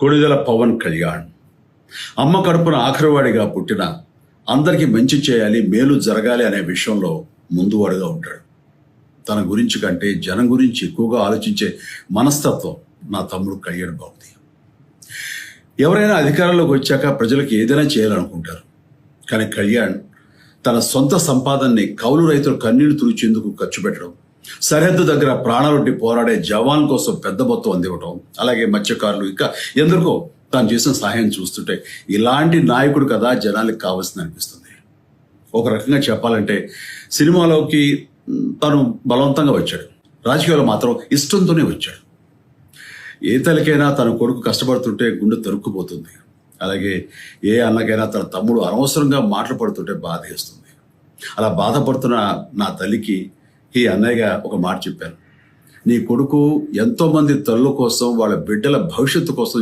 కొణిదెల పవన్ కళ్యాణ్ అమ్మ కడుపున ఆఖరివాడిగా పుట్టిన అందరికీ మంచి చేయాలి, మేలు జరగాలి అనే విషయంలో ముందువాడుగా ఉంటాడు. తన గురించి కంటే జనం గురించి ఎక్కువగా ఆలోచించే మనస్తత్వం నా తమ్ముడు కళ్యాణ్ బాబుది. ఎవరైనా అధికారంలోకి వచ్చాక ప్రజలకు ఏదైనా చేయాలనుకుంటారు. కానీ కళ్యాణ్ తన సొంత సంపాదనని కౌలు రైతులు కన్నీళ్లు తుడిచేందుకు ఖర్చు పెట్టడం, సరిహద్దు దగ్గర ప్రాణాలొడ్డి పోరాడే జవాన్ కోసం పెద్ద మొత్తం అందివ్వటం, అలాగే మత్స్యకారులు ఇంకా ఎందరికో తాను చేసిన సహాయం చూస్తుంటే ఇలాంటి నాయకుడు కదా జనాలకు కావాల్సింది అనిపిస్తుంది. ఒక రకంగా చెప్పాలంటే సినిమాలోకి తను బలవంతంగా వచ్చాడు, రాజకీయాల్లో మాత్రం ఇష్టంతోనే వచ్చాడు. ఏ తల్లికైనా తన కొడుకు కష్టపడుతుంటే గుండె తరుక్కుపోతుంది. అలాగే ఏ అన్నకైనా తన తమ్ముడు అనవసరంగా మాటలు పడుతుంటే బాధ వేస్తుంది. అలా బాధపడుతున్న నా తల్లికి ఈ అన్నయ్యగా ఒక మాట చెప్పాను. నీ కొడుకు ఎంతో మంది తల్లుల కోసం, వాళ్ళ బిడ్డల భవిష్యత్తు కోసం